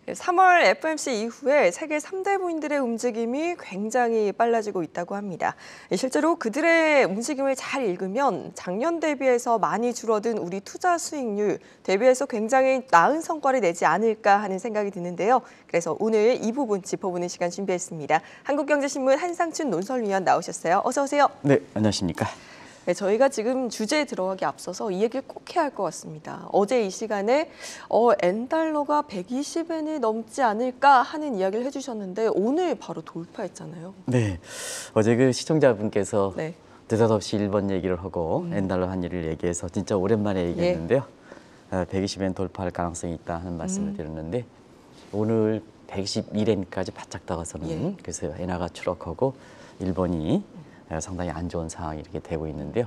3월 FOMC 이후에 세계 3대 부인들의 움직임이 굉장히 빨라지고 있다고 합니다. 실제로 그들의 움직임을 잘 읽으면 작년 대비해서 많이 줄어든 우리 투자 수익률 대비해서 굉장히 나은 성과를 내지 않을까 하는 생각이 드는데요. 그래서 오늘 이 부분 짚어보는 시간 준비했습니다. 한국경제신문 한상춘 논설위원 나오셨어요. 어서 오세요. 네, 안녕하십니까. 네, 저희가 지금 주제에 들어가기 앞서서 이 얘기를 꼭 해야 할 것 같습니다. 어제 이 시간에 N달러가 120엔이 넘지 않을까 하는 이야기를 해주셨는데 오늘 바로 돌파했잖아요. 네, 어제 그 시청자분께서 네. 느닷없이 일본 얘기를 하고 N달러 환율을 얘기해서 진짜 오랜만에 얘기했는데요. 120엔 돌파할 가능성이 있다 하는 말씀을 드렸는데 오늘 121엔까지 바짝 다가서는 그래서 엔화가 추락하고 일본이 상당히 안 좋은 상황이 이렇게 되고 있는데요.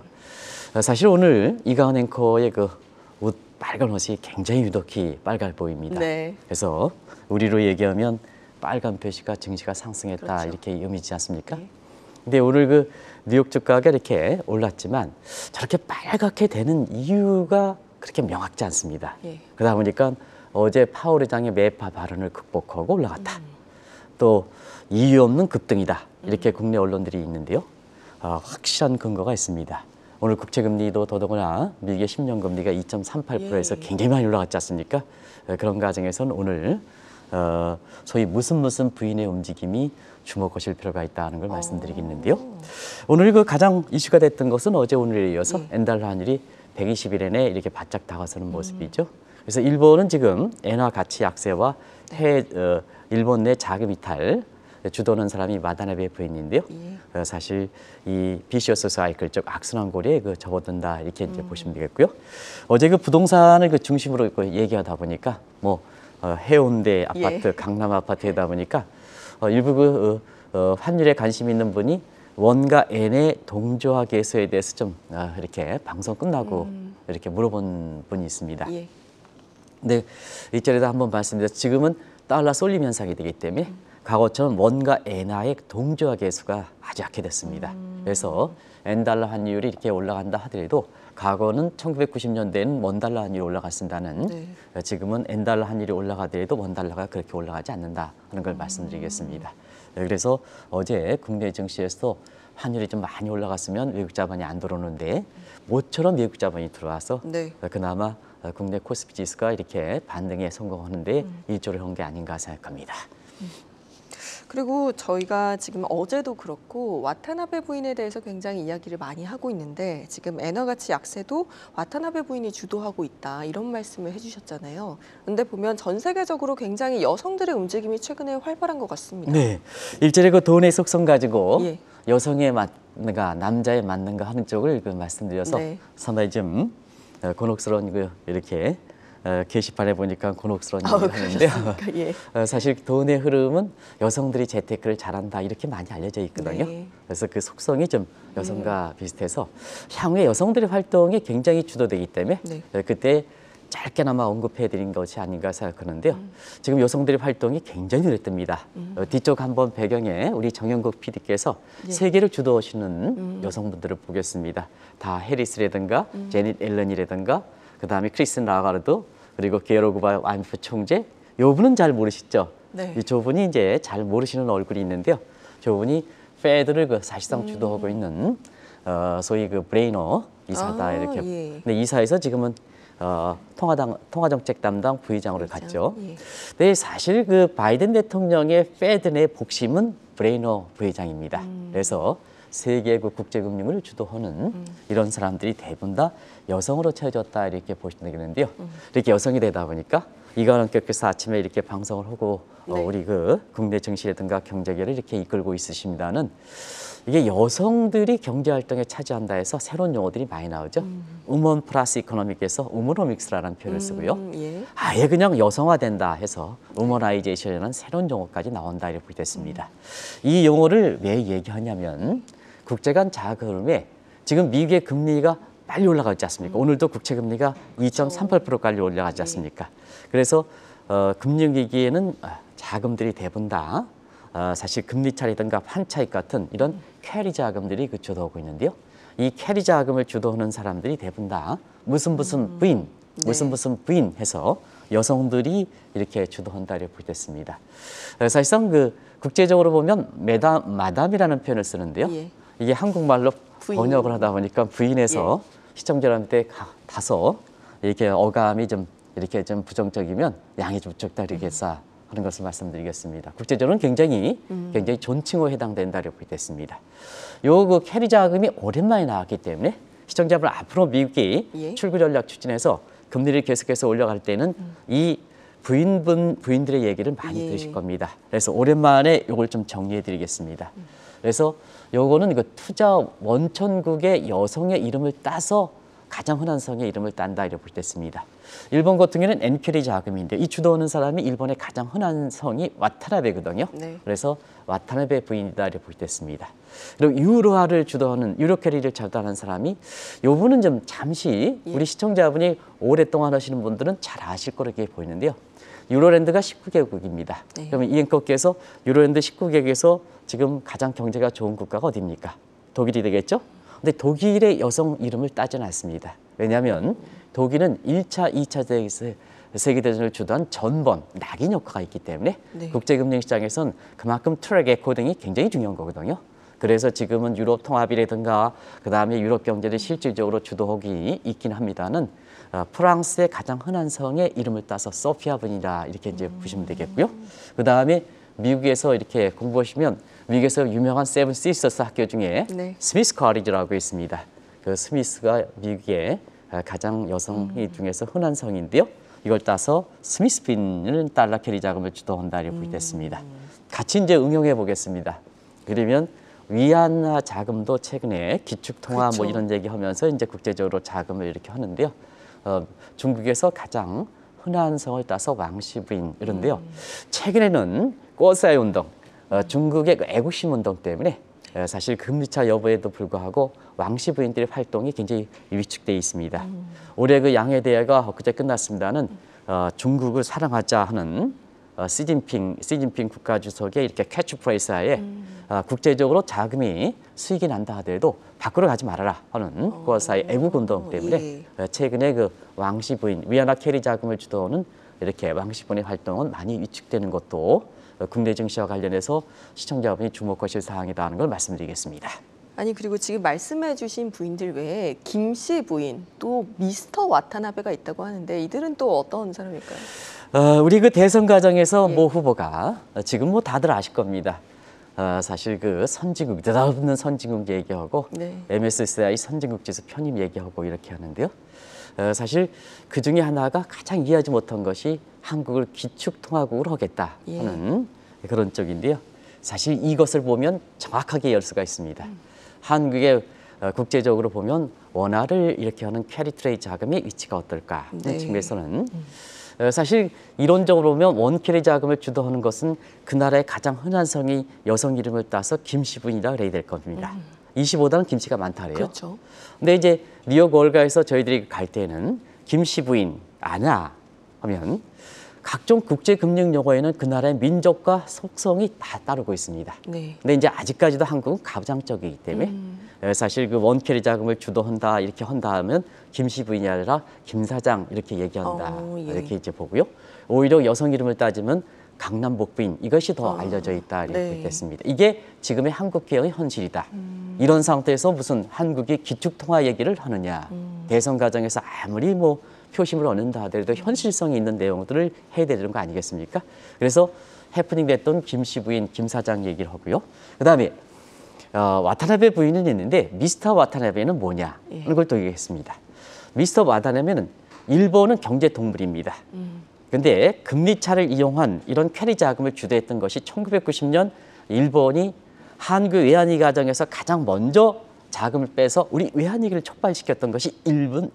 사실 오늘 이강은 앵커의 그 옷 빨간 옷이 굉장히 유독히 빨갈 보입니다. 네. 그래서 우리로 얘기하면 빨간 표시가 증시가 상승했다 그렇죠. 이렇게 의미지 않습니까? 네. 근데 오늘 그 뉴욕 주가가 이렇게 올랐지만 저렇게 빨갛게 되는 이유가 그렇게 명확지 않습니다. 그러다 보니까 어제 파월 의장의 매파 발언을 극복하고 올라갔다. 또 이유 없는 급등이다. 이렇게 국내 언론들이 있는데요. 확실한 근거가 있습니다. 오늘 국채금리도 더더구나 미국의 10년 금리가 2.38%에서 굉장히 많이 올라갔지 않습니까? 그런 과정에서는 오늘 소위 무슨 부인의 움직임이 주목하실 필요가 있다는 걸 말씀드리겠는데요. 오늘 그 가장 이슈가 됐던 것은 어제 오늘에 이어서 엔달러 환율이 121엔에 이렇게 바짝 다가서는 모습이죠. 그래서 일본은 지금 엔화 가치 약세와 일본 내 자금 이탈 주도하는 사람이 마다나베 부인인데요. 사실 이 비시어스 사이클 즉 악순환 고리에 그 접어든다 이렇게 이제 보시면 되겠고요. 어제 그 부동산을 그 중심으로 얘기하다 보니까 뭐 해운대 아파트, 강남 아파트이다 보니까 일부 그 환율에 관심 있는 분이 원과 엔의 동조화 계수에 대해서 좀 이렇게 방송 끝나고 이렇게 물어본 분이 있습니다. 근데 이 자리에서 한번 말씀드려서 지금은 달러 쏠림 현상이 되기 때문에 과거처럼 원과 엔화의 동조화 계수가 아주 약해 됐습니다. 그래서 엔달러 환율이 이렇게 올라간다 하더라도 과거는 1990년대에는 원달러 환율이 올라갔습니다는 지금은 엔달러 환율이 올라가더라도 원달러가 그렇게 올라가지 않는다 하는 걸 말씀드리겠습니다. 그래서 어제 국내 증시에서 환율이 좀 많이 올라갔으면 외국 자본이 안 들어오는데 모처럼 외국 자본이 들어와서 그나마 국내 코스피 지수가 이렇게 반등에 성공하는데 일조를 한 게 아닌가 생각합니다. 그리고 저희가 지금 어제도 그렇고 와타나베 부인에 대해서 굉장히 이야기를 많이 하고 있는데 지금 엔화 가치 약세도 와타나베 부인이 주도하고 있다 이런 말씀을 해주셨잖아요. 그런데 보면 전 세계적으로 굉장히 여성들의 움직임이 최근에 활발한 것 같습니다. 네, 일절에 그 돈의 속성 가지고 여성에 맞는가 남자에 맞는가 하는 쪽을 그 말씀드려서 상당히 좀 곤혹스러운 그 이렇게 게시판에 보니까 곤혹스러운 얘기를 하는데요. 사실 돈의 흐름은 여성들이 재테크를 잘한다 이렇게 많이 알려져 있거든요. 그래서 그 속성이 좀 여성과 비슷해서 향후에 여성들의 활동이 굉장히 주도되기 때문에 그때 짧게나마 언급해드린 것이 아닌가 생각하는데요. 지금 여성들의 활동이 굉장히 눈에 띕니다. 뒤쪽 한번 배경에 우리 정영국 PD께서 세계를 주도하시는 여성분들을 보겠습니다. 다 해리스라든가 제닛 앨런이라든가 그다음에 크리스틴 라가르도 그리고 게로그바 IMF 총재, 요 분은 잘 모르시죠? 이 저분이 이제 잘 모르시는 얼굴이 있는데요. 저분이 페드를 그 사실상 주도하고 있는 소위 그 브레이너 이사다 이렇게. 근데 이사에서 지금은 통화정책 담당 부의장으로 갔죠. 근데 사실 그 바이든 대통령의 페드 내 복심은 브레이너 부의장입니다. 그래서 세계 그 국제금융을 주도하는 이런 사람들이 대부분 다 여성으로 채워졌다 이렇게 보시면 되겠는데요. 이렇게 여성이 되다 보니까 이강은 앵커께서 아침에 이렇게 방송을 하고 우리 그 국내 증시라든가 경제계를 이렇게 이끌고 있으십니다는 이게 여성들이 경제 활동에 차지한다 해서 새로운 용어들이 많이 나오죠. 우먼 플러스 이코노믹에서 우머노믹스라는 표현을 쓰고요. 아예 그냥 여성화된다 해서 우머나이제이션이라는 새로운 용어까지 나온다 이렇게 됐습니다. 이 용어를 왜 얘기하냐면 국제 간 자금에 지금 미국의 금리가 빨리 올라가지 않습니까? 오늘도 국채 금리가 2.38%까지 올라가지 않습니까? 그래서 금융위기에는 자금들이 대부분 다 사실 금리 차익이든가 환차익 같은 이런 캐리 자금들이 그 주도하고 있는데요. 이 캐리 자금을 주도하는 사람들이 대부분 다 무슨 부인 무슨 부인 해서 여성들이 이렇게 주도한다 이렇게 보겠습니다. 사실상 그 국제적으로 보면 마담이라는 표현을 쓰는데요. 예. 이게 한국말로 부인. 번역을 하다 보니까 부인에서 시청자들한테 다소 이렇게 어감이 좀 이렇게 좀 부정적이면 양해 좀 부탁드리겠사 하는 것을 말씀드리겠습니다. 국제적으로는 굉장히 존칭어에 해당된다고 보겠습니다. 요 캐리 자금이 오랜만에 나왔기 때문에 시청자분 앞으로 미국이 출구 전략 추진해서 금리를 계속해서 올라갈 때는 이 부인들의 얘기를 많이 들으실 겁니다. 그래서 오랜만에 요걸 좀 정리해 드리겠습니다. 그래서 요거는 그 투자 원천국의 여성의 이름을 따서 가장 흔한 성의 이름을 딴다 이렇게 보겠습니다. 일본 같은 경우는 엔캐리 자금인데 이 주도하는 사람이 일본의 가장 흔한 성이 와타나베거든요. 그래서 와타나베 부인이다 이렇게 보겠습니다. 그리고 유로화를 주도하는 유로캐리를 주도하는 사람이 요분은 좀 잠시 우리 시청자분이 오랫동안 하시는 분들은 잘 아실 거로 이렇게 보이는데요. 유로랜드가 19개국입니다. 그러면 이 앵커께서 유로랜드 19개국에서 지금 가장 경제가 좋은 국가가 어디입니까? 독일이 되겠죠? 근데 독일의 여성 이름을 따지는 않습니다. 왜냐하면 독일은 1차, 2차 세계대전을 주도한 전범, 낙인 효과가 있기 때문에 국제금융시장에선 그만큼 트랙 레코딩이 굉장히 중요한 거거든요. 그래서 지금은 유럽 통합이라든가 그다음에 유럽 경제를 실질적으로 주도하고 있긴 합니다는 프랑스의 가장 흔한 성의 이름을 따서 소피아 분이라 이렇게 이제 보시면 되겠고요. 그다음에 미국에서 이렇게 공부하시면 미국에서 유명한 세븐 시스터스 학교 중에 스미스 커리지라고 있습니다. 그 스미스가 미국의 가장 여성 중에서 흔한 성인데요. 이걸 따서 스미스 빈을 달러 캐리 자금을 주도한다 이렇게 보겠습니다. 같이 이제 응용해 보겠습니다. 그러면 위안화 자금도 최근에 기축통화 뭐 이런 얘기하면서 이제 국제적으로 자금을 이렇게 하는데요. 중국에서 가장 흔한 성을 따서 왕씨 부인 이런데요. 최근에는 꼬사이 운동, 중국의 애국심 운동 때문에 사실 금리차 여부에도 불구하고 왕씨 부인들의 활동이 굉장히 위축돼 있습니다. 올해 그 양해 대회가 엊그제 끝났습니다는 중국을 사랑하자 하는 시진핑 국가주석의 이렇게 캐치프레이즈하에 국제적으로 자금이 수익이 난다 하더라도 밖으로 가지 말아라 하는 꼬사이 애국운동 때문에 최근에 그 왕씨 부인 위안화 캐리 자금을 주도하는 이렇게 왕씨 부인의 활동은 많이 위축되는 것도 국내 증시와 관련해서 시청자분이 주목하실 사항이다 하는 걸 말씀드리겠습니다. 아니 그리고 지금 말씀해 주신 부인들 외에 김씨 부인 또 미스터 와타나베가 있다고 하는데 이들은 또 어떤 사람일까요? 우리 그 대선 과정에서 모 후보가 지금 뭐 다들 아실 겁니다. 사실 그 선진국 느닷없는 선진국 얘기하고 MSCI 선진국 지수 편입 얘기하고 이렇게 하는데요. 사실 그 중에 하나가 가장 이해하지 못한 것이 한국을 기축통화국으로 하겠다 하는 그런 쪽인데요. 사실 이것을 보면 정확하게 열 수가 있습니다. 한국의 국제적으로 보면 원화를 이렇게 하는 캐리 트레이드 자금의 위치가 어떨까 하는 측면에서는 사실 이론적으로 보면 원캐리 자금을 주도하는 것은 그 나라의 가장 흔한 성이 여성 이름을 따서 김씨 부인이라 그래야 될 겁니다. 25단은 김씨가 많다 그래요. 그렇죠. 근데 이제 뉴욕 월가에서 저희들이 갈 때는 김씨 부인 아냐 하면 각종 국제금융 용어에는 그 나라의 민족과 속성이 다 따르고 있습니다. 근데 이제 아직까지도 한국은 가부장적이기 때문에 사실 그 원캐리 자금을 주도한다 이렇게 한다 하면 김씨 부인이 아니라 김 사장 이렇게 얘기한다 이렇게 이제 보고요. 오히려 여성 이름을 따지면 강남 복부인 이것이 더 알려져 있다 이렇게 보겠습니다. 이게 지금의 한국 개혁의 현실이다. 이런 상태에서 무슨 한국이 기축통화 얘기를 하느냐. 대선 과정에서 아무리 뭐 표심을 얻는다 하더라도 현실성이 있는 내용들을 해야 되는 거 아니겠습니까? 그래서 해프닝 됐던 김씨 부인, 김 사장 얘기를 하고요. 그다음에 와타나베 부인은 있는데 미스터 와타나베는 뭐냐 하는 걸 또 얘기했습니다. 미스터 와타나베는 일본은 경제 동물입니다. 근데 금리차를 이용한 이런 캐리 자금을 주도했던 것이 1990년 일본이 한국 외환위기 과정에서 가장 먼저 자금을 빼서 우리 외환위기를 촉발시켰던 것이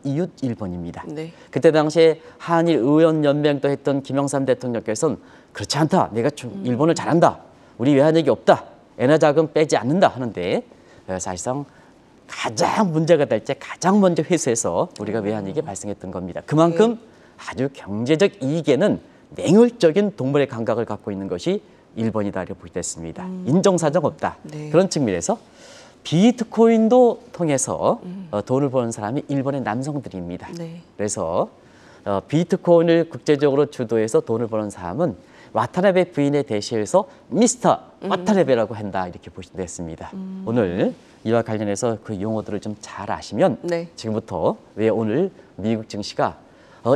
이웃 일본입니다. 그때 당시에 한일 의원연맹도 했던 김영삼 대통령께서는 그렇지 않다. 내가 일본을 잘한다. 우리 외환위기 없다. 엔화 자금 빼지 않는다 하는데 사실상 가장 문제가 될 때 가장 먼저 회수해서 우리가 외환위기 발생했던 겁니다. 그만큼 아주 경제적 이익에는 냉혈적인 동물의 감각을 갖고 있는 것이 일본이다 이렇게 보겠습니다. 인정사정 없다. 그런 측면에서 비트코인도 통해서 돈을 버는 사람이 일본의 남성들입니다. 그래서 비트코인을 국제적으로 주도해서 돈을 버는 사람은 와타나베 부인에 대시해서 미스터 와타나베라고 한다 이렇게 보시면 됐습니다. 오늘 이와 관련해서 그 용어들을 좀 잘 아시면 네. 지금부터 왜 오늘 미국 증시가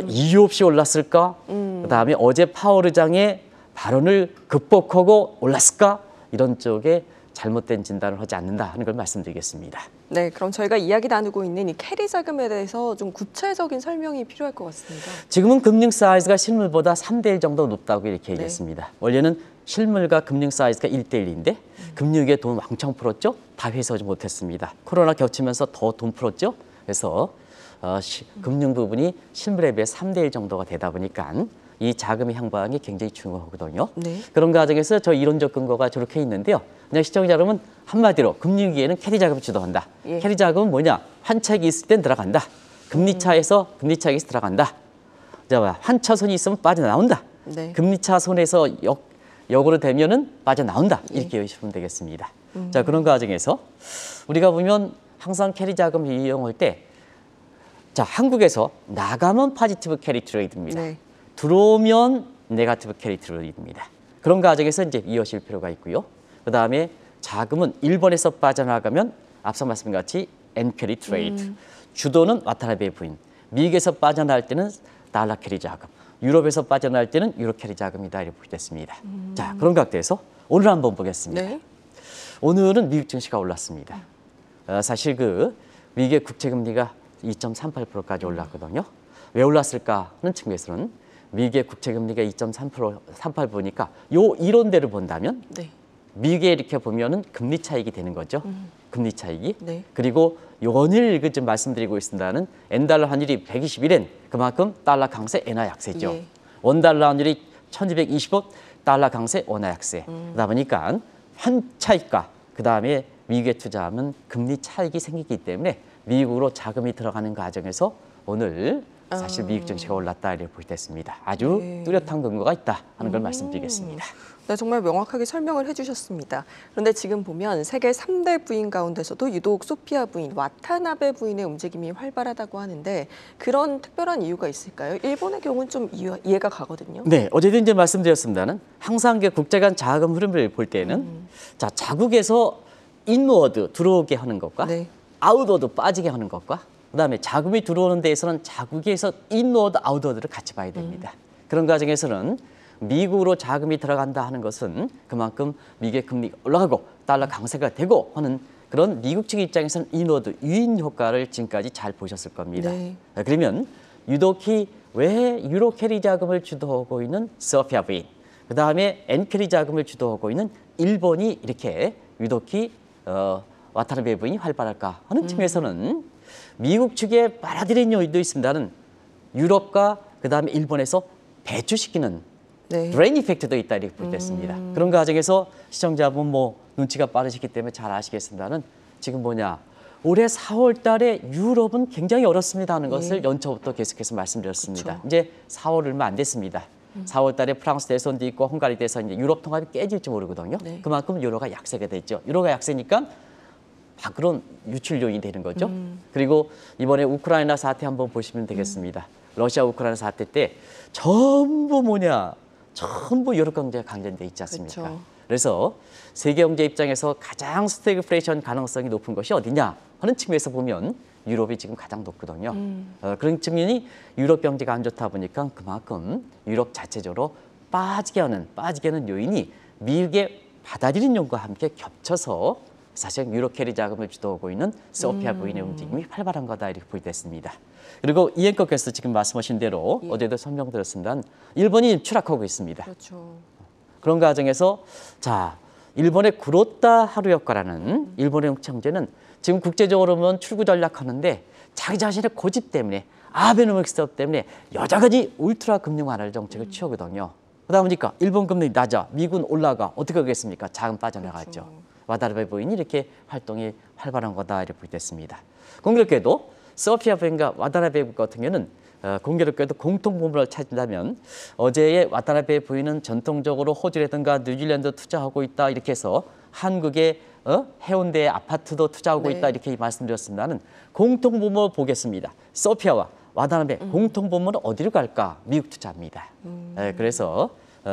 이유 없이 올랐을까? 그다음에 어제 파월 의장의 발언을 극복하고 올랐을까? 이런 쪽에 잘못된 진단을 하지 않는다 하는 걸 말씀드리겠습니다. 네, 그럼 저희가 이야기 나누고 있는 이 캐리 자금에 대해서 좀 구체적인 설명이 필요할 것 같습니다. 지금은 금융 사이즈가 실물보다 3대1 정도 높다고 이렇게 얘기했습니다. 원래는 실물과 금융 사이즈가 1대1인데 금융위기에 돈 왕창 풀었죠. 다 회수하지 못했습니다. 코로나 겹치면서 더 돈 풀었죠. 그래서 금융 부분이 실물에 비해 3대1 정도가 되다 보니까 이 자금의 향방이 굉장히 중요하거든요. 네. 그런 과정에서 저 이론적 근거가 저렇게 있는데요. 그냥 시청자 여러분 한마디로 금융위기에는 캐리 자금을 주도한다. 예. 캐리 자금은 뭐냐? 환차익이 있을 땐 들어간다. 금리 차익에서 들어간다. 자, 환차손이 있으면 빠져나온다. 네. 금리차 손에서 역으로 되면은 빠져나온다. 이렇게 보시면 되겠습니다. 자, 그런 과정에서 우리가 보면 항상 캐리 자금 이용할 때 자, 한국에서 나가면 포지티브 캐리 트레이드입니다. 네. 들어오면 네거티브 캐리 트레이드입니다. 그런 과정에서 이제 이어질 필요가 있고요. 그다음에 자금은 일본에서 빠져나가면 앞서 말씀드린 같이 엔 캐리 트레이드. 주도는 와타나베 부인. 미국에서 빠져나갈 때는 달러 캐리 자금. 유럽에서 빠져나갈 때는 유로 캐리 자금이다 이렇게 보겠습니다. 자, 그런 각도에서 오늘 한번 보겠습니다. 네. 오늘은 미국 증시가 올랐습니다. 사실 그 미국의 국채 금리가 2.38%까지 올랐거든요. 왜 올랐을까 하는 측면에서는 미국의 국채 금리가 2.38%니까 요 이론대로 본다면 네. 미국에 이렇게 보면은 금리 차익이 되는 거죠. 금리 차익이. 네. 그리고 원일 좀 말씀드리고 있습니다는 엔달러 환율이 121엔 그만큼 달러 강세, 엔화 약세죠. 예. 원달러 환율이 1225 달러 강세, 원화 약세. 그러다 보니까 환 차익과 그다음에 미국에 투자하면 금리 차익이 생기기 때문에 미국으로 자금이 들어가는 과정에서 오늘 사실 미국 증시가 올랐다 이렇게 보겠습니다. 아주 네. 뚜렷한 근거가 있다 하는 걸 말씀드리겠습니다. 네, 정말 명확하게 설명을 해주셨습니다. 그런데 지금 보면 세계 3대 부인 가운데서도 유독 소피아 부인, 와타나베 부인의 움직임이 활발하다고 하는데 그런 특별한 이유가 있을까요? 일본의 경우는 좀 이해가 가거든요. 네, 어제도 이제 말씀드렸습니다는 항상 국제 간 자금 흐름을 볼 때는 자, 자국에서 인워드 들어오게 하는 것과 네. 아웃워드 빠지게 하는 것과 그다음에 자금이 들어오는 데에서는 자국에서 인워드, 아웃워드를 같이 봐야 됩니다. 그런 과정에서는 미국으로 자금이 들어간다 하는 것은 그만큼 미국의 금리가 올라가고 달러 강세가 되고 하는 그런 미국 측 입장에서는 인워드, 유인 효과를 지금까지 잘 보셨을 겁니다. 네. 그러면 유독히 왜 유로 캐리 자금을 주도하고 있는 소피아 부인, 그다음에 엔 캐리 자금을 주도하고 있는 일본이 이렇게 유독히 와타나베 부인이 활발할까 하는 측면에서는 미국 측에 빨아들인 요인도 있습니다는 유럽과 그다음에 일본에서 배출시키는 네. 브레인 이펙트도 있다 이렇게 볼 때 있습니다. 그런 과정에서 시청자분 뭐 눈치가 빠르시기 때문에 잘 아시겠습니다는 지금 뭐냐 올해 4월 달에 유럽은 굉장히 어렵습니다 하는 것을 연초부터 계속해서 말씀드렸습니다. 그쵸. 이제 4월 얼마 안 됐습니다. 4월 달에 프랑스 대선도 있고 헝가리 대선 이제 유럽 통합이 깨질지 모르거든요. 네. 그만큼 유로가 약세가 됐죠. 유로가 약세니까 밖으로 유출 요인이 되는 거죠. 그리고 이번에 우크라이나 사태 한번 보시면 되겠습니다. 러시아 우크라이나 사태 때 전부 뭐냐 전부 유럽 경제가 강전돼 있지 않습니까? 그쵸. 그래서 세계 경제 입장에서 가장 스태그플레이션 가능성이 높은 것이 어디냐 하는 측면에서 보면 유럽이 지금 가장 높거든요. 그런 측면이 유럽 경제가 안 좋다 보니까 그만큼 유럽 자체적으로 빠지게 하는 요인이 미국의 받아들인 요인과 함께 겹쳐서 사실 유로 캐리 자금을 주도하고 있는 소피아 부인의 움직임이 활발한 거다 이렇게 보겠습니다. 그리고 이앵커께서 지금 말씀하신 대로 어제도 설명드렸습니다. 일본이 추락하고 있습니다. 그렇죠. 그런 과정에서 자 일본의 구로타 하루효과라는 일본의 경제는 지금 국제적으로 보면 출구 전략하는데 자기 자신의 고집 때문에 아베노믹스 때문에 여전히 울트라 금융 완화 정책을 취하거든요. 그러다 보니까 일본 금리 낮아, 미국은 올라가 어떻게 하겠습니까? 자금 빠져나가죠. 그렇죠. 와타나베 부인이 이렇게 활동이 활발한 거다 이렇게 됐습니다. 공교롭게도 소피아 부인과 와타나베 부인 같은 경우는 공교롭게도 공통분모를 찾는다면 어제의 와타나베 부인은 전통적으로 호주라든가 뉴질랜드 투자하고 있다 이렇게 해서 한국의 해운대 아파트도 투자하고 네. 있다 이렇게 말씀드렸습니다는 공통분모 보겠습니다. 소피아와 와다나베 공통 본문은 어디로 갈까? 미국 투자입니다. 그래서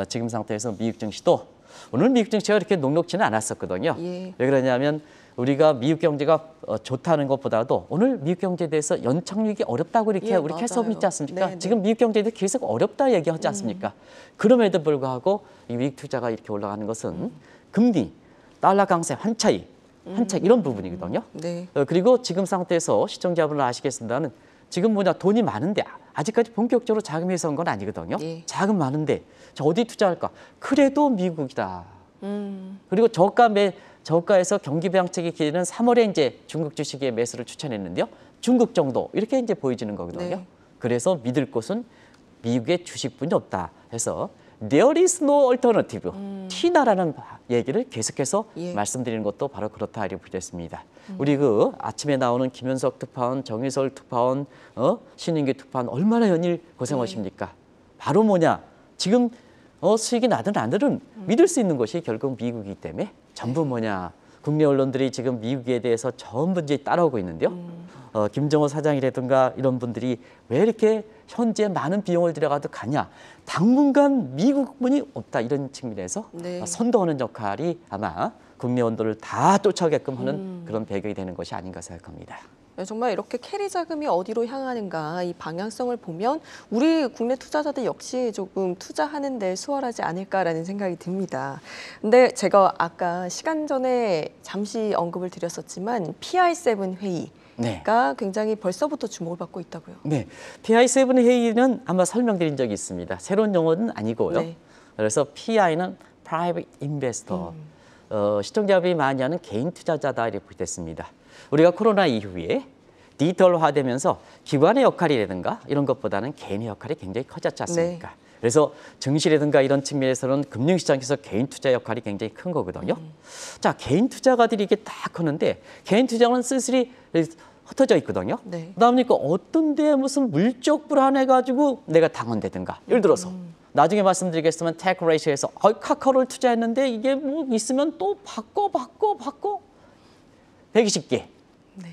지금 상태에서 미국 증시도 오늘 미국 증시가 그렇게 녹록지는 않았었거든요. 예. 왜 그러냐면 우리가 미국 경제가 좋다는 것보다도 오늘 미국 경제에 대해서 연착륙이 어렵다고 이렇게 예, 우리 캐스업 있지 않습니까? 네, 지금 미국 경제에 대해 계속 어렵다 얘기하지 않습니까? 그럼에도 불구하고 이 미국 투자가 이렇게 올라가는 것은 금리, 달러 강세 환차익 이런 부분이거든요. 네. 그리고 지금 상태에서 시청자분들 아시겠습니다는 지금 돈이 많은데 아직까지 본격적으로 자금이 선 건 아니거든요. 예. 자금 많은데 자, 어디 투자할까? 그래도 미국이다. 그리고 저가에서 경기 부양책이 기회는 3월에 이제 중국 주식의 매수를 추천했는데요. 중국 정도 이렇게 이제 보여지는 거거든요. 네. 그래서 믿을 곳은 미국의 주식뿐이 없다 해서 There is no alternative. T나라는 얘기를 계속해서 예. 말씀드리는 것도 바로 그렇다 이렇게 보겠습니다. 우리 그 아침에 나오는 김현석 특파원, 정의설 특파원, 신인규 특파원 얼마나 연일 고생하십니까? 바로 뭐냐? 지금 수익이 나든 안 나든 믿을 수 있는 것이 결국 미국이기 때문에 전부 뭐냐? 국내 언론들이 지금 미국에 대해서 전부 이제 따라오고 있는데요. 김정호 사장이라든가 이런 분들이 왜 이렇게 현재 많은 비용을 들여가도 가냐? 당분간 미국분이 없다 이런 측면에서 네. 선도하는 역할이 아마 국내 언론을 다 쫓아오게끔 하는 그런 배경이 되는 것이 아닌가 생각합니다. 네, 정말 이렇게 캐리 자금이 어디로 향하는가 이 방향성을 보면 우리 국내 투자자들 역시 조금 투자하는 데 수월하지 않을까라는 생각이 듭니다. 근데 제가 아까 시간 전에 잠시 언급을 드렸었지만 PI7 회의 네. 가 굉장히 벌써부터 주목을 받고 있다고요. 네, PI7 회의는 아마 설명드린 적이 있습니다. 새로운 용어는 아니고요. 네. 그래서 PI는 Private Investor, 시청자분이 많이 하는 개인 투자자다 이렇게 됐습니다. 우리가 코로나 이후에 디지털화되면서 기관의 역할이라든가 이런 것보다는 개인의 역할이 굉장히 커졌지 않습니까? 네. 그래서 증시라든가 이런 측면에서는 금융시장에서 개인 투자 역할이 굉장히 큰 거거든요. 자, 개인 투자가들이 이게 딱 하는데 개인 투자는 쓸쓸히 흩어져 있거든요. 네. 그다음에 어떤 데 무슨 물적 불안해가지고 내가 당한다든가 예를 들어서 나중에 말씀드리겠지만 테크 레이시오에서 카카오를 투자했는데 이게 뭐 있으면 또 바꿔 120개. 네.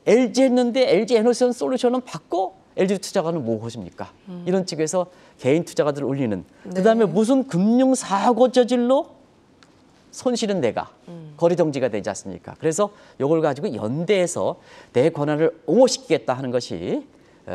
LG 했는데 LG 에너지 솔루션은 바꿔 LG 투자가는 뭐 하십니까? 이런 측에서 개인 투자가들 올리는. 그다음에 무슨 금융 사고 저질러 손실은 내가 거리 정지가 되지 않습니까? 그래서 이걸 가지고 연대해서 내 권한을 옹호시키겠다 하는 것이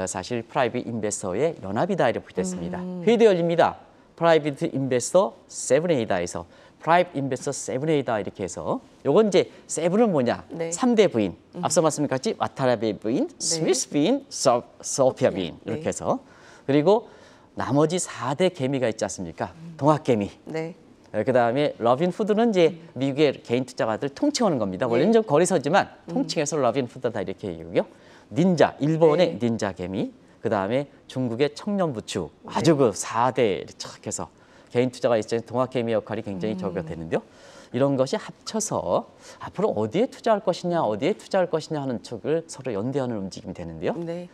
사실 프라이빗 인베스터의 연합이다 이렇게 됐습니다. 회의도 열립니다. 프라이빗 인베스터 7A다에서 프라이빗 인베스터 7A다 이렇게 해서 요건 이제 세븐은 뭐냐? 네. 3대 부인. 앞서 말씀드렸지 와타나베 부인, 스미스 부인, 소피아 부인 이렇게 네. 해서 그리고 나머지 4대 개미가 있지 않습니까? 동학개미. 네. 그다음에 러빈푸드는 이제 미국의 개인 투자가들 통칭하는 겁니다. 원래는 좀 거리서지만 통칭해서 러빈푸드다 이렇게 얘기고요. 닌자, 일본의 네. 닌자 개미. 그다음에 중국의 청년부추. 아주 그 4대 척 해서 개인 투자가 있을 때 동학개미 역할이 굉장히 저가 되는데요. 이런 것이 합쳐서 앞으로 어디에 투자할 것이냐, 어디에 투자할 것이냐 하는 쪽을 서로 연대하는 움직임이 되는데요. 네.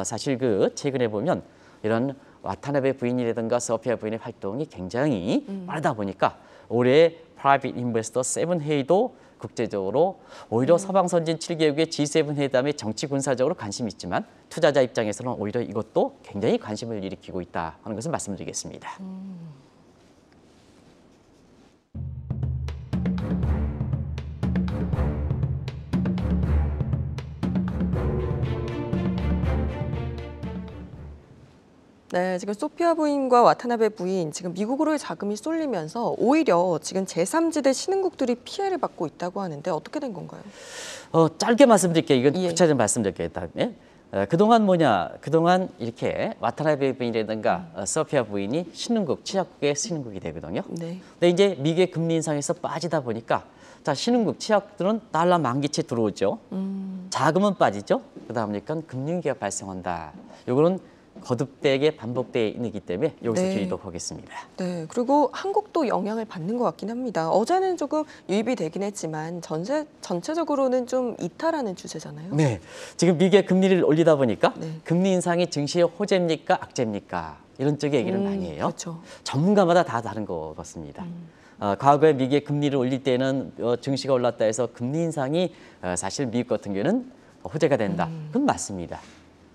사실 최근에 보면 이런 와타나베 부인이라든가 소피아 부인의 활동이 굉장히 빠르다 보니까 올해 프라이빗 인베스터 7 회의도 국제적으로 오히려 서방 선진 7개국의 G7 회담에 정치 군사적으로 관심이 있지만 투자자 입장에서는 오히려 이것도 굉장히 관심을 일으키고 있다 하는 것을 말씀드리겠습니다. 네, 지금 소피아 부인과 와타나베 부인 지금 미국으로의 자금이 쏠리면서 오히려 지금 제3지대 신흥국들이 피해를 받고 있다고 하는데 어떻게 된 건가요? 짧게 말씀드릴게요. 이건 예. 구체적으로 말씀드릴게요. 다음에 그동안 이렇게 와타나베 부인이라든가 소피아 부인이 신흥국, 치약국의 신흥국이 되거든요. 네. 근데 이제 미국의 금리 인상에서 빠지다 보니까 자 신흥국, 치약들은 달러 만기채 들어오죠. 자금은 빠지죠. 그러다 보니까 금융위기가 발생한다. 요거는 거듭되게 반복되기 때문에 여기서 네. 주의도 하겠습니다. 네, 그리고 한국도 영향을 받는 것 같긴 합니다. 어제는 조금 유입이 되긴 했지만 전체적으로는 좀 이탈하는 추세잖아요. 네, 지금 미국의 금리를 올리다 보니까 네. 금리 인상이 증시의 호재입니까, 악재입니까? 이런 쪽의 얘기를 많이 해요. 그렇죠. 전문가마다 다 다른 것 같습니다. 과거에 미국의 금리를 올릴 때는 증시가 올랐다 해서 금리 인상이 사실 미국 같은 경우는 호재가 된다. 그건 맞습니다.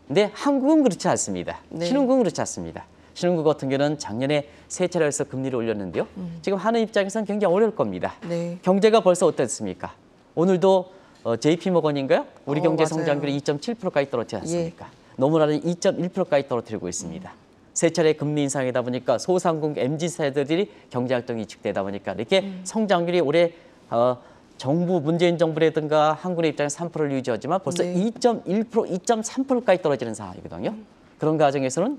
근데 한국은 그렇지 않습니다. 네. 신흥국은 그렇지 않습니다. 신흥국 같은 경우는 작년에 세 차례에서 금리를 올렸는데요. 지금 하는 입장에서는 굉장히 어려울 겁니다. 네. 경제가 벌써 어땠습니까? 오늘도 JP모건인가요? 우리 경제 맞아요. 성장률이 2.7%까지 떨어지지 않습니까? 너무나는 2.1%까지 떨어뜨리고 있습니다. 세 차례 금리 인상이다 보니까 소상공인 MZ세대들이 경제활동이 위축되다 보니까 이렇게 성장률이 올해 정부 문재인 정부라든가 한국의 입장에서 3%를 유지하지만 벌써 네. 2.1%, 2.3%까지 떨어지는 상황이거든요. 그런 과정에서는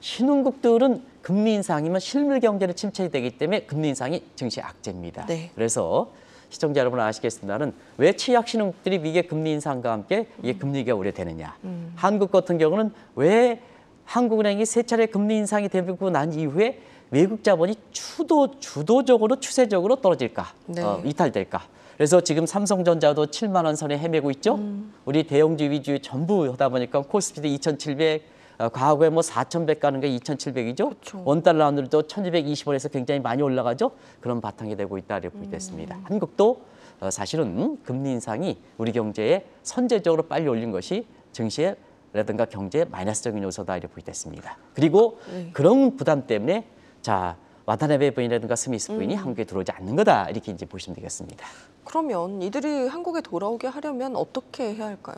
신흥국들은 금리 인상이면 실물 경제는 침체되기 때문에 금리 인상이 증시 악재입니다. 네. 그래서 시청자 여러분 아시겠습니다는 왜 취약 신흥국들이 미국의 금리 인상과 함께 이게 금리가 우려되느냐. 한국 같은 경우는 왜 한국은행이 세 차례 금리 인상이 되고 난 이후에 외국 자본이 주도적으로 추세적으로 떨어질까, 네. 이탈될까. 그래서 지금 삼성전자도 7만 원 선에 헤매고 있죠. 우리 대형주 위주의 전부 하다 보니까 코스피도 2,700, 과거에 뭐 4,100 가는 게 2,700이죠. 그쵸. 원달러 오늘도 1,220원에서 굉장히 많이 올라가죠. 그런 바탕이 되고 있다 이렇게 보겠습니다. 한국도 사실은 금리 인상이 우리 경제에 선제적으로 빨리 올린 것이 증시라든가 경제에 마이너스적인 요소다 이렇게 보겠습니다. 그리고 그런 부담 때문에 자 와타나베 부인이라든가 스미스 부인이 한국에 들어오지 않는 거다 이렇게 이제 보시면 되겠습니다. 그러면 이들이 한국에 돌아오게 하려면 어떻게 해야 할까요?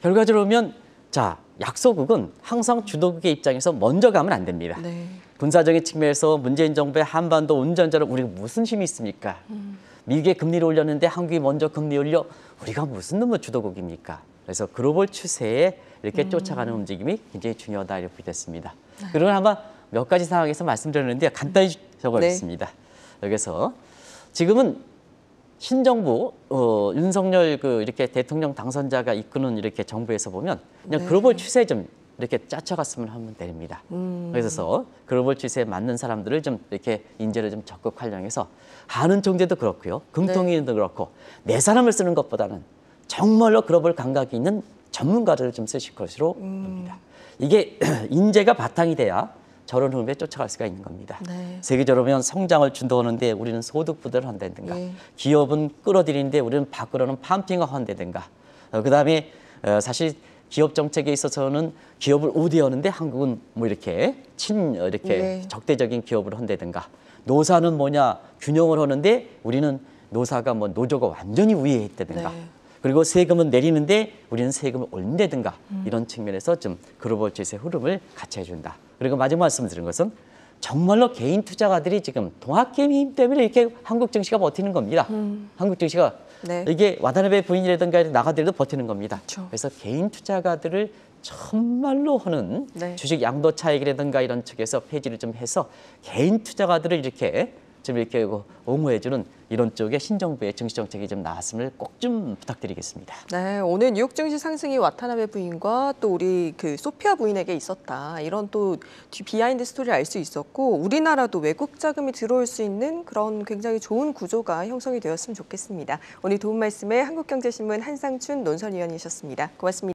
결과적으로 보면 자 약소국은 항상 주도국의 입장에서 먼저 가면 안 됩니다. 네. 군사적인 측면에서 문재인 정부의 한반도 운전자를 우리가 무슨 힘이 있습니까? 미국의 금리를 올렸는데 한국이 먼저 금리 올려 우리가 무슨 놈의 주도국입니까? 그래서 글로벌 추세에 이렇게 쫓아가는 움직임이 굉장히 중요하다 이렇게 보겠습니다. 그리고 아마 몇 가지 상황에서 말씀드렸는데 간단히 적어있습니다. 여기서 지금은 신정부 윤석열 이렇게 대통령 당선자가 이끄는 이렇게 정부에서 보면 그냥 글로벌 추세에 좀 이렇게 짜쳐갔으면 하면 됩니다. 그래서 글로벌 추세에 맞는 사람들을 좀 이렇게 인재를 좀 적극 활용해서 하는 총재도 그렇고요, 금통위원도 그렇고 내 사람을 쓰는 것보다는 정말로 글로벌 감각이 있는 전문가들을 좀 쓰실 것으로 봅니다. 이게 인재가 바탕이 돼야 저런 흐름에 쫓아갈 수가 있는 겁니다. 네. 세계적으로 보면 성장을 주도하는데 우리는 소득 부대를 한다든가, 예. 기업은 끌어들이는데 우리는 밖으로는 팜핑을 한다든가, 그다음에 사실 기업 정책에 있어서는 기업을 우대하는데 한국은 뭐 이렇게 네. 적대적인 기업을 한다든가, 노사는 뭐냐 균형을 하는데 우리는 노사가 뭐 노조가 완전히 우위에 있다든가. 네. 그리고 세금은 내리는데 우리는 세금을 올린다든가 이런 측면에서 좀 글로벌 추세 흐름을 같이 해준다. 그리고 마지막 말씀드린 것은 정말로 개인 투자가들이 지금 동학개미 힘 때문에 이렇게 한국 증시가 버티는 겁니다. 한국 증시가 네. 이게 와타나베 부인이라든가 나가더라도 버티는 겁니다. 그렇죠. 그래서 개인 투자가들을 정말로 하는 네. 주식 양도 차익이라든가 이런 측에서 폐지를 좀 해서 개인 투자가들을 이렇게 좀 이렇게 옹호해주는 이런 쪽의 신정부의 증시 정책이 좀 나왔음을 꼭 좀 부탁드리겠습니다. 네, 오늘 뉴욕 증시 상승이 와타나베 부인과 또 우리 소피아 부인에게 있었다. 이런 또 비하인드 스토리를 알 수 있었고, 우리나라도 외국 자금이 들어올 수 있는 그런 굉장히 좋은 구조가 형성이 되었으면 좋겠습니다. 오늘 도움 말씀에 한국경제신문 한상춘 논설위원이셨습니다. 고맙습니다.